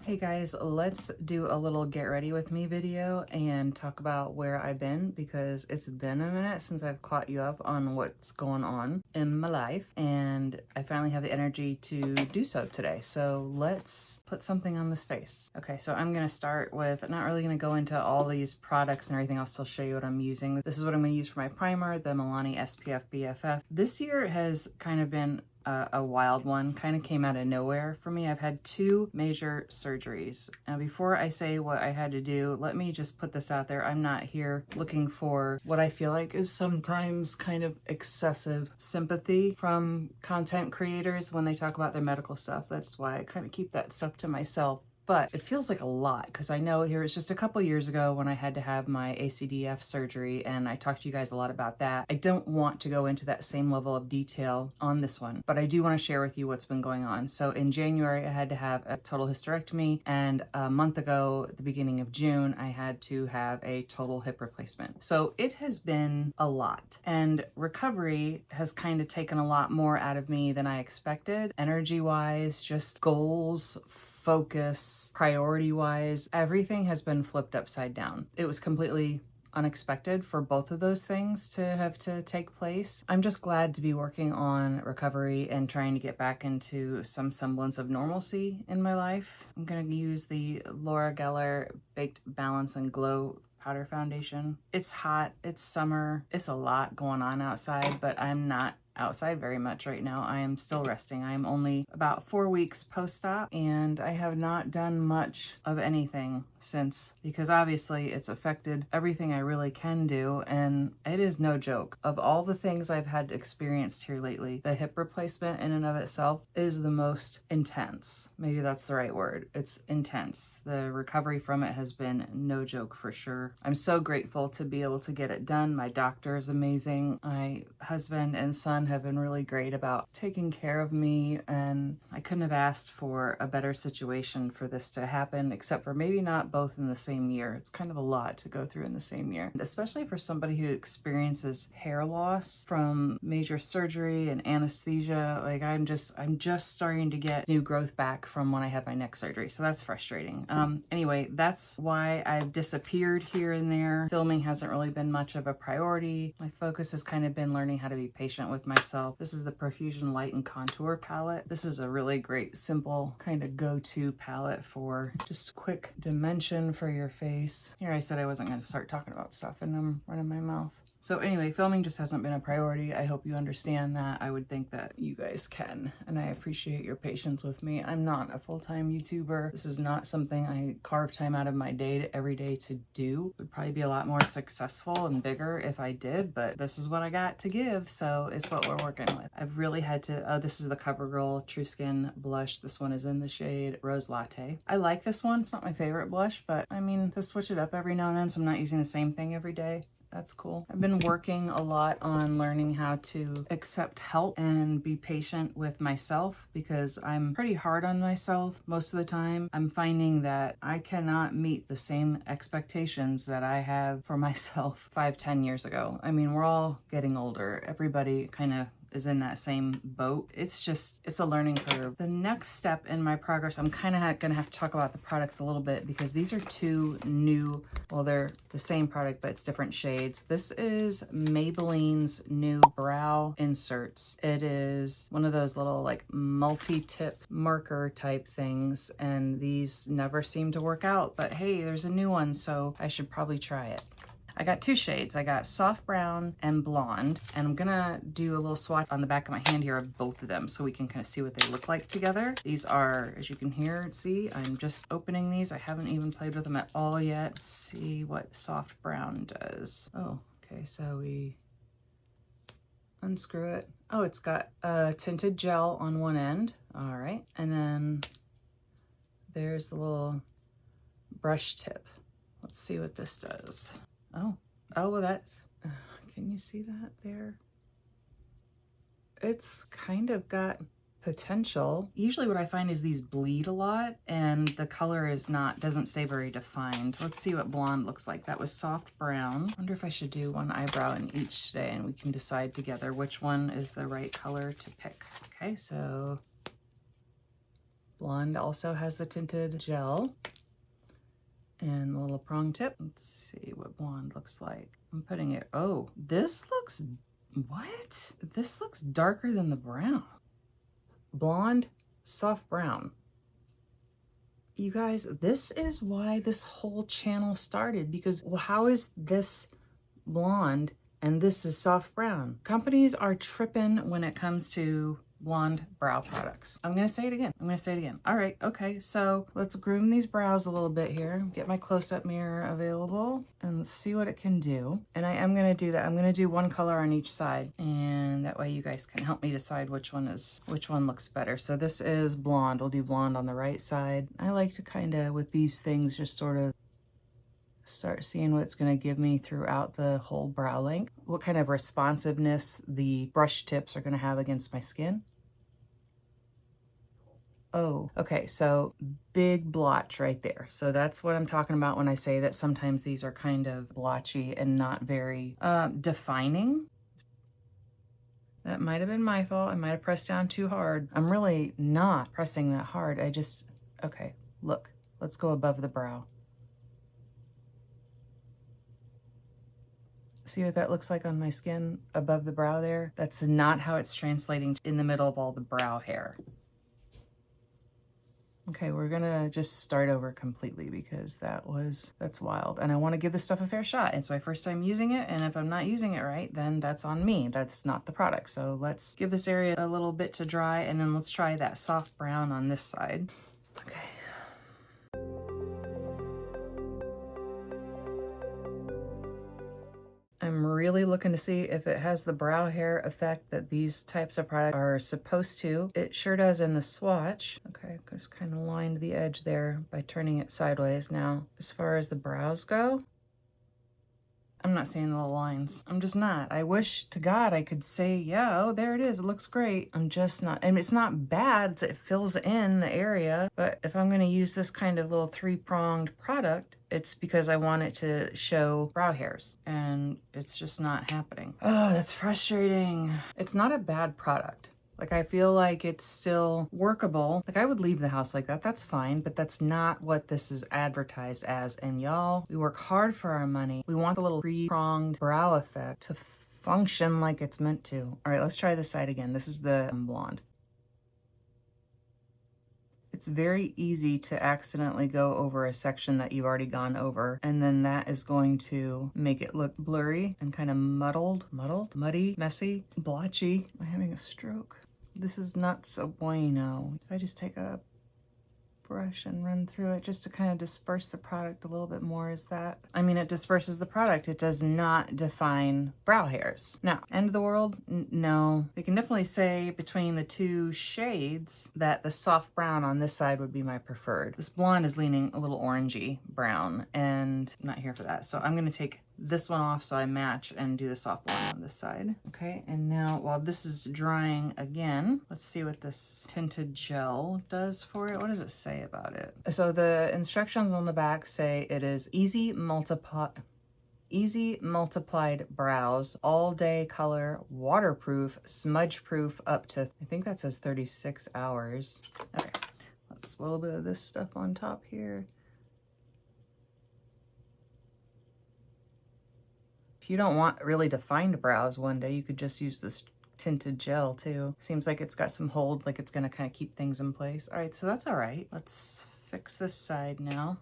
Hey guys, let's do a little get ready with me video and talk about where I've been because it's been a minute since I've caught you up on what's going on in my life and I finally have the energy to do so today. So let's put something on this face. Okay, so I'm gonna start with, not really gonna go into all these products and everything. I'll still show you what I'm using. This is what I'm gonna use for my primer, the Milani SPF BFF. This year has kind of been a wild one, kind of came out of nowhere for me. I've had two major surgeries. Now, before I say what I had to do, let me just put this out there. I'm not here looking for what I feel like is sometimes kind of excessive sympathy from content creators when they talk about their medical stuff. That's why I kind of keep that stuff to myself. But it feels like a lot because I know here it's just a couple years ago when I had to have my ACDF surgery and I talked to you guys a lot about that. I don't want to go into that same level of detail on this one, but I do want to share with you what's been going on. So in January, I had to have a total hysterectomy, and a month ago, at the beginning of June, I had to have a total hip replacement. So it has been a lot, and recovery has kind of taken a lot more out of me than I expected. Energy-wise, just goals, focus, priority-wise, everything has been flipped upside down. It was completely unexpected for both of those things to have to take place. I'm just glad to be working on recovery and trying to get back into some semblance of normalcy in my life. I'm going to use the Laura Geller Baked Balance and Glow powder foundation. It's hot, it's summer, it's a lot going on outside, but I'm not outside very much right now. I am still resting. I am only about 4 weeks post-op and I have not done much of anything since, because obviously it's affected everything I really can do, and it is no joke. Of all the things I've had experienced here lately, the hip replacement in and of itself is the most intense. Maybe that's the right word. It's intense. The recovery from it has been no joke for sure. I'm so grateful to be able to get it done. My doctor is amazing. My husband and son have been really great about taking care of me, and I couldn't have asked for a better situation for this to happen, except for maybe not both in the same year. It's kind of a lot to go through in the same year, and especially for somebody who experiences hair loss from major surgery and anesthesia. Like I'm just starting to get new growth back from when I had my neck surgery, so that's frustrating. Anyway, that's why I've disappeared here and there. Filming hasn't really been much of a priority. My focus has kind of been learning how to be patient with myself. This is the Profusion Light and Contour palette. This is a really great, simple kind of go-to palette for just quick dimension for your face. Here I said I wasn't going to start talking about stuff and I'm running my mouth. So anyway, filming just hasn't been a priority. I hope you understand that. I would think that you guys can, and I appreciate your patience with me. I'm not a full-time YouTuber. This is not something I carve time out of my day every day to do. It would probably be a lot more successful and bigger if I did, but this is what I got to give, so it's what we're working with. I've really had to, this is the CoverGirl True Skin blush. This one is in the shade Rose Latte. I like this one. It's not my favorite blush, but I mean, to switch it up every now and then so I'm not using the same thing every day. That's cool. I've been working a lot on learning how to accept help and be patient with myself because I'm pretty hard on myself most of the time. I'm finding that I cannot meet the same expectations that I have for myself 5-10 years ago. I mean, we're all getting older. Everybody kind of is in that same boat. It's a learning curve. The next step in my progress, I'm kind of gonna have to talk about the products a little bit because these are two new, well, they're the same product, but it's different shades. This is Maybelline's new brow inserts. It is one of those little like multi-tip marker type things, and these never seem to work out, but hey, there's a new one, so I should probably try it. I got two shades. I got soft brown and blonde, and I'm gonna do a little swatch on the back of my hand here of both of them so we can kind of see what they look like together. These are, as you can see, I'm just opening these. I haven't even played with them at all yet. Let's see what soft brown does. Oh, okay, so we unscrew it. Oh, it's got a tinted gel on one end. All right, and then there's the little brush tip. Let's see what this does. Oh, well that's, can you see that there? It's kind of got potential. Usually what I find is these bleed a lot and the color doesn't stay very defined. Let's see what blonde looks like. That was soft brown. I wonder if I should do one eyebrow in each today and we can decide together which one is the right color to pick. Okay, so Blonde also has the tinted gel and the little prong tip. Let's see what blonde looks like. I'm putting it, oh, this looks, what? This looks darker than the brown. Blonde, soft brown. You guys, this is why this whole channel started, because well, how is this blonde and this is soft brown? Companies are tripping when it comes to blonde brow products. I'm gonna say it again. I'm gonna say it again. All right, okay, so let's groom these brows a little bit here. Get my close-up mirror available and let's see what it can do. And I am gonna do that. I'm gonna do one color on each side, and that way you guys can help me decide which one looks better. So this is blonde. We'll do blonde on the right side. I like to kind of, with these things, just sort of start seeing what it's going to give me throughout the whole brow length, what kind of responsiveness the brush tips are going to have against my skin. Oh, okay, so big blotch right there. So that's what I'm talking about when I say that sometimes these are kind of blotchy and not very defining. That might have been my fault. I might have pressed down too hard. I'm really not pressing that hard. Okay, look, let's go above the brow. See what that looks like on my skin above the brow there? That's not how it's translating in the middle of all the brow hair. Okay, we're gonna just start over completely because that's wild. And I wanna give this stuff a fair shot. It's my first time using it, and if I'm not using it right, then that's on me. That's not the product. So let's give this area a little bit to dry, and then let's try that soft brown on this side. Okay. I'm really looking to see if it has the brow hair effect that these types of products are supposed to. It sure does in the swatch. Okay, just kind of lined the edge there by turning it sideways. Now, as far as the brows go, I'm not seeing the little lines. I'm just not. I wish to God I could say, yeah, oh, there it is. It looks great. I'm just not. And it's not bad. It fills in the area. But if I'm going to use this kind of little three-pronged product, it's because I want it to show brow hairs. And it's just not happening. Oh, that's frustrating. It's not a bad product. Like, I feel like it's still workable. Like, I would leave the house like that. That's fine, but that's not what this is advertised as. And y'all, we work hard for our money. We want the little three-pronged brow effect to function like it's meant to. All right, let's try this side again. This is the blonde. It's very easy to accidentally go over a section that you've already gone over, and then that is going to make it look blurry and kind of muddy, messy, blotchy. Am I having a stroke? This is not so bueno. If I just take a brush and run through it just to kind of disperse the product a little bit more, is that, I mean, it disperses the product. It does not define brow hairs. Now, end of the world? No. We can definitely say between the two shades that the soft brown on this side would be my preferred. This blonde is leaning a little orangey brown, and I'm not here for that. So I'm gonna take this one off so I match and do the soft blonde on this side. Okay, and now while this is drying again, let's see what this tinted gel does for it. What does it say about it? So the instructions on the back say it is easy multiplied brows, all day color, waterproof, smudge proof up to, I think that says 36 hours. Okay, let's a little bit of this stuff on top here. If you don't want really defined brows one day, you could just use this tinted gel too. Seems like it's got some hold, like it's gonna kind of keep things in place. All right, so that's all right. Let's fix this side now.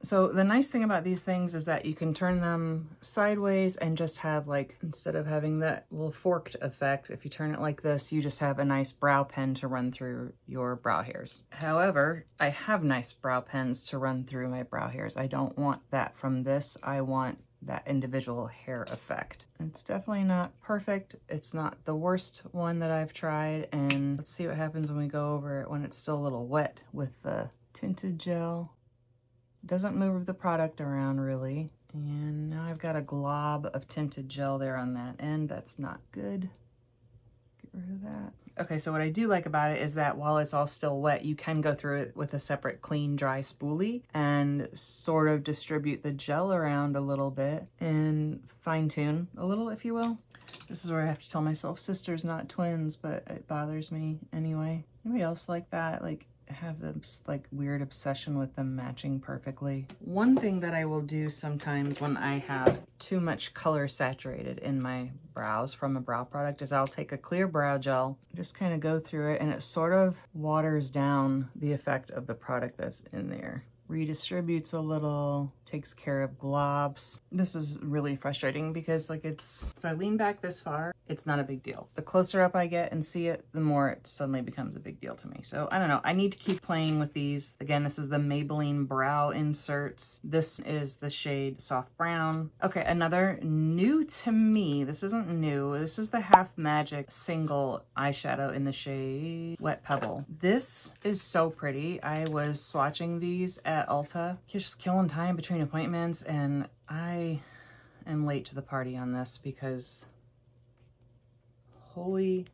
So the nice thing about these things is that you can turn them sideways and just have, like, instead of having that little forked effect, if you turn it like this, you just have a nice brow pen to run through your brow hairs. However, I have nice brow pens to run through my brow hairs. I don't want that from this. I want that individual hair effect. It's definitely not perfect. It's not the worst one that I've tried, and let's see what happens when we go over it when it's still a little wet with the tinted gel. Doesn't move the product around really. And now I've got a glob of tinted gel there on that end. That's not good. Get rid of that. Okay, so what I do like about it is that while it's all still wet, you can go through it with a separate clean, dry spoolie and sort of distribute the gel around a little bit and fine tune a little, if you will. This is where I have to tell myself sisters, not twins, but it bothers me anyway. Anybody else like that? Like, have this like weird obsession with them matching perfectly. One thing that I will do sometimes when I have too much color saturated in my brows from a brow product is I'll take a clear brow gel, just kind of go through it, and it sort of waters down the effect of the product that's in there. Redistributes a little, takes care of globs. This is really frustrating because like if I lean back this far, it's not a big deal. The closer up I get and see it, the more it suddenly becomes a big deal to me. So I don't know, I need to keep playing with these. Again, this is the Maybelline Brow Inserts. This is the shade Soft Brown. Okay, another new to me, this isn't new, this is the Half Magic single eyeshadow in the shade Wet Pebble. This is so pretty. I was swatching these at Ulta, just killing time between appointments, and I am late to the party on this because holy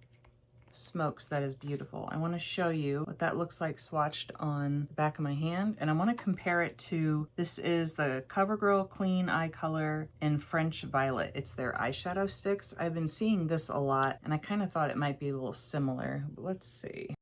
smokes, that is beautiful. I want to show you what that looks like swatched on the back of my hand, and I want to compare it to, this is the CoverGirl Clean Eye Color in French Violet. It's their eyeshadow sticks. I've been seeing this a lot, and I kind of thought it might be a little similar, but let's see.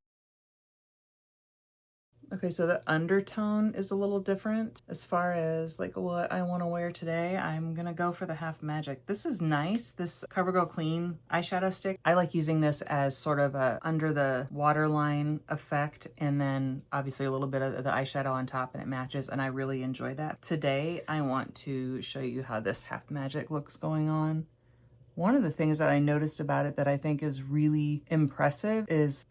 Okay, so the undertone is a little different as far as like what I want to wear today. I'm gonna go for the Half Magic. This is nice, this CoverGirl Clean eyeshadow stick. I like using this as sort of a under the waterline effect, and then obviously a little bit of the eyeshadow on top, and it matches, and I really enjoy that. Today, I want to show you how this Half Magic looks going on. One of the things that I noticed about it that I think is really impressive is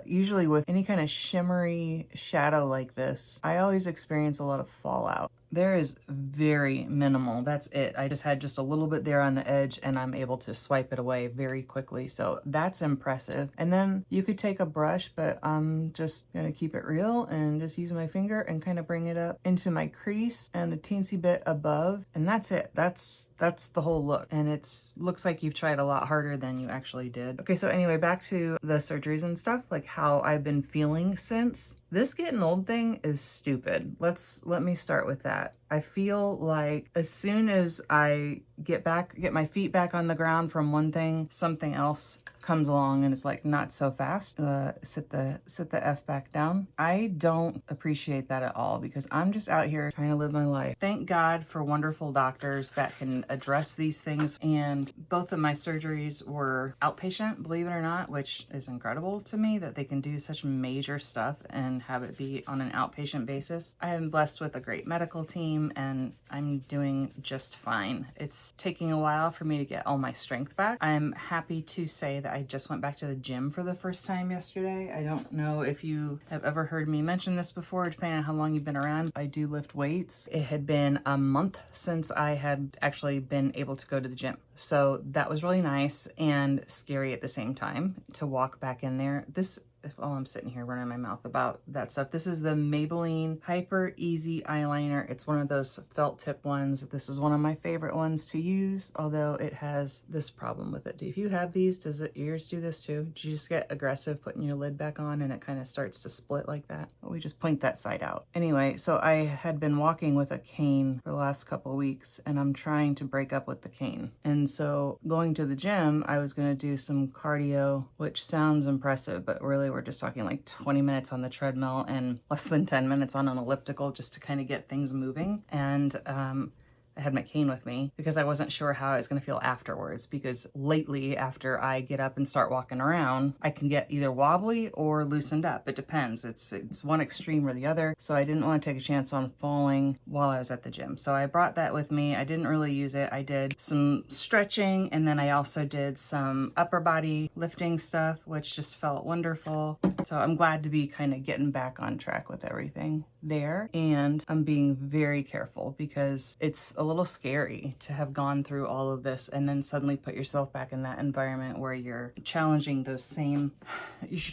usually with any kind of shimmery shadow like this, I always experience a lot of fallout. There is very minimal, that's it. I just had just a little bit there on the edge and I'm able to swipe it away very quickly. So that's impressive. And then you could take a brush, but I'm just gonna keep it real and just use my finger and kind of bring it up into my crease and a teensy bit above. And that's it. That's the whole look. And looks like you've tried a lot harder than you actually did. Okay, so anyway, back to the surgeries and stuff, like how I've been feeling since. This getting old thing is stupid. Let me start with that. I feel like as soon as I get my feet back on the ground from one thing, something else comes along and it's like, not so fast. Sit the F back down. I don't appreciate that at all because I'm just out here trying to live my life. Thank God for wonderful doctors that can address these things. And both of my surgeries were outpatient, believe it or not, which is incredible to me that they can do such major stuff and have it be on an outpatient basis. I am blessed with a great medical team and I'm doing just fine. It's taking a while for me to get all my strength back. I'm happy to say that I just went back to the gym for the first time yesterday. I don't know if you have ever heard me mention this before, depending on how long you've been around. I do lift weights. It had been a month since I had actually been able to go to the gym. So that was really nice and scary at the same time to walk back in there. While I'm sitting here running my mouth about that stuff. This is the Maybelline Hyper Easy Eyeliner. It's one of those felt tip ones. This is one of my favorite ones to use, although it has this problem with it. Do you have these? Does yours do this too? Do you just get aggressive putting your lid back on and it kind of starts to split like that? We just point that side out. Anyway, so I had been walking with a cane for the last couple of weeks and I'm trying to break up with the cane. And so going to the gym, I was going to do some cardio, which sounds impressive, but really we're just talking like 20 minutes on the treadmill and less than 10 minutes on an elliptical just to kind of get things moving. And I had my cane with me because I wasn't sure how I was going to feel afterwards, because lately after I get up and start walking around, I can get either wobbly or loosened up. It depends. It's one extreme or the other. So I didn't want to take a chance on falling while I was at the gym. So I brought that with me. I didn't really use it. I did some stretching and then I also did some upper body lifting stuff, which just felt wonderful. So I'm glad to be kind of getting back on track with everything there. And I'm being very careful because it's a little scary to have gone through all of this and then suddenly put yourself back in that environment where you're challenging those same,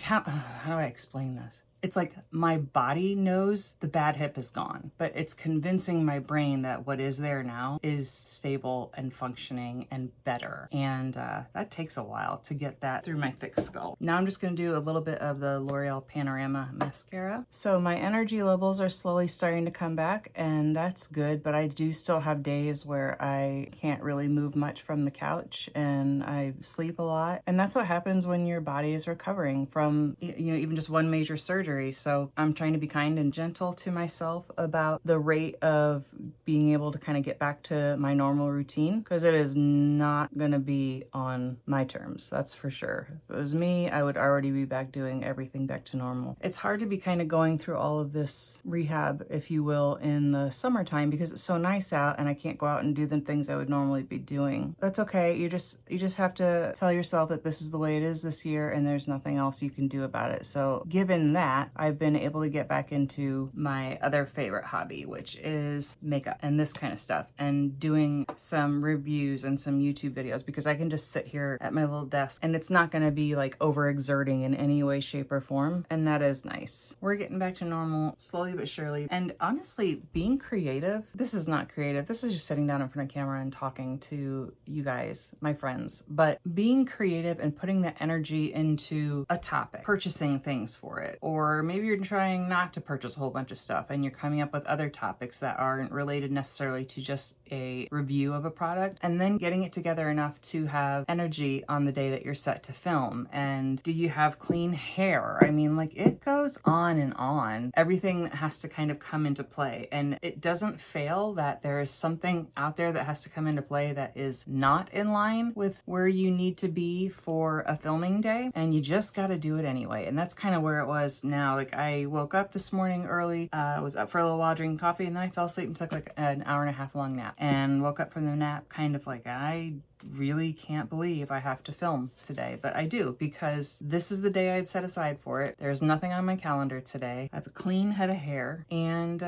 how do I explain this? it's like my body knows the bad hip is gone, but it's convincing my brain that what is there now is stable and functioning and better. And that takes a while to get that through my thick skull. Now I'm just gonna do a little bit of the L'Oreal Panorama mascara. So my energy levels are slowly starting to come back, and that's good, but I do still have days where I can't really move much from the couch and I sleep a lot. And that's what happens when your body is recovering from, you know, even just one major surgery. So I'm trying to be kind and gentle to myself about the rate of being able to kind of get back to my normal routine, because it is not going to be on my terms, that's for sure. If it was me, I would already be back doing everything back to normal. It's hard to be kind of going through all of this rehab, if you will, in the summertime because it's so nice out and I can't go out and do the things I would normally be doing. That's okay. You just have to tell yourself that this is the way it is this year and there's nothing else you can do about it. So given that, I've been able to get back into my other favorite hobby, which is makeup and this kind of stuff, and doing some reviews and some YouTube videos, because I can just sit here at my little desk and it's not going to be like overexerting in any way, shape, or form. And that is nice. We're getting back to normal slowly but surely. And honestly, being creative, this is not creative. This is just sitting down in front of camera and talking to you guys, my friends. But being creative and putting the energy into a topic, purchasing things for it, or maybe you're trying not to purchase a whole bunch of stuff and you're coming up with other topics that aren't related necessarily to just a review of a product, and then getting it together enough to have energy on the day that you're set to film. And do you have clean hair? I mean, like, it goes on and on. Everything has to kind of come into play, and it doesn't fail that there is something out there that has to come into play that is not in line with where you need to be for a filming day, and you just got to do it anyway. And that's kind of where it was now. Like, I woke up this morning early, was up for a little while drinking coffee, and then I fell asleep and took like an hour and a half long nap, and woke up from the nap kind of like, I really can't believe I have to film today, but I do, because this is the day I'd set aside for it. There's nothing on my calendar today. I have a clean head of hair, and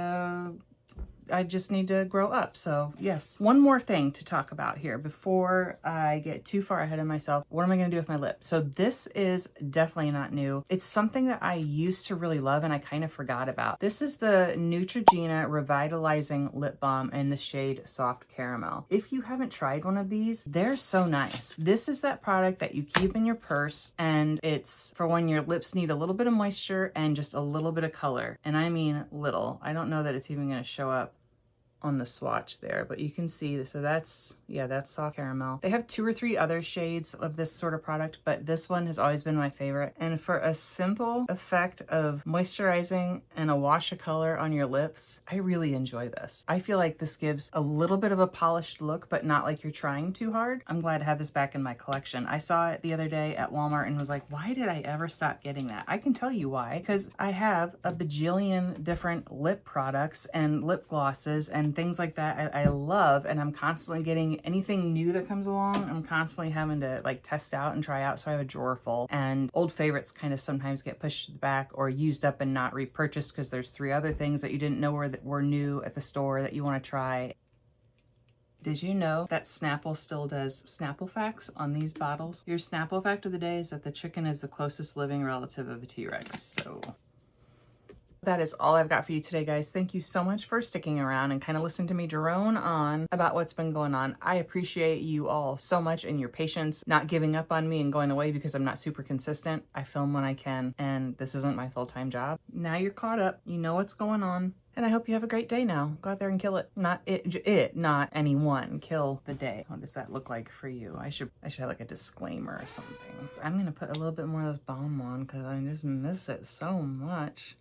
I just need to grow up. So yes, one more thing to talk about here before I get too far ahead of myself. What am I going to do with my lip? So this is definitely not new. It's something that I used to really love and I kind of forgot about. This is the Neutrogena Revitalizing Lip Balm in the shade Soft Caramel. If you haven't tried one of these, they're so nice. This is that product that you keep in your purse, and it's for when your lips need a little bit of moisture and just a little bit of color. And I mean little. I don't know that it's even going to show up on the swatch there, but you can see, so that's Soft Caramel. They have 2 or 3 other shades of this sort of product, but this one has always been my favorite. And for a simple effect of moisturizing and a wash of color on your lips, I really enjoy this. I feel like this gives a little bit of a polished look, but not like you're trying too hard. I'm glad to have this back in my collection. I saw it the other day at Walmart and was like, why did I ever stop getting that? I can tell you why, because I have a bajillion different lip products and lip glosses and things like that I love, and I'm constantly getting anything new that comes along. I'm constantly having to like test out and try out, so I have a drawer full, and old favorites kind of sometimes get pushed to the back or used up and not repurchased because there's 3 other things that you didn't know were new at the store that you want to try. Did you know that Snapple still does Snapple facts on these bottles? Your Snapple fact of the day is that the chicken is the closest living relative of a T-Rex. So that is all I've got for you today, guys. Thank you so much for sticking around and kind of listening to me drone on about what's been going on. I appreciate you all so much and your patience, not giving up on me and going away because I'm not super consistent. I film when I can, and this isn't my full-time job. Now you're caught up. You know what's going on. And I hope you have a great day now. Go out there and kill it. Not it, not anyone. Kill the day. What does that look like for you? I should have like a disclaimer or something. I'm gonna put a little bit more of this balm on because I just miss it so much.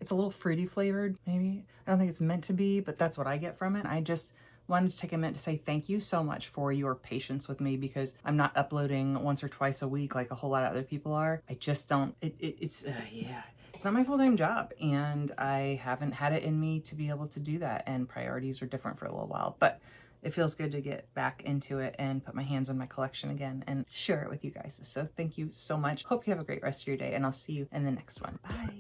It's a little fruity flavored, maybe. I don't think it's meant to be, but that's what I get from it. I just wanted to take a minute to say thank you so much for your patience with me, because I'm not uploading once or twice a week like a whole lot of other people are. I just don't, it's not my full-time job, and I haven't had it in me to be able to do that, and priorities were different for a little while, but it feels good to get back into it and put my hands on my collection again and share it with you guys. So thank you so much. Hope you have a great rest of your day, and I'll see you in the next one. Bye.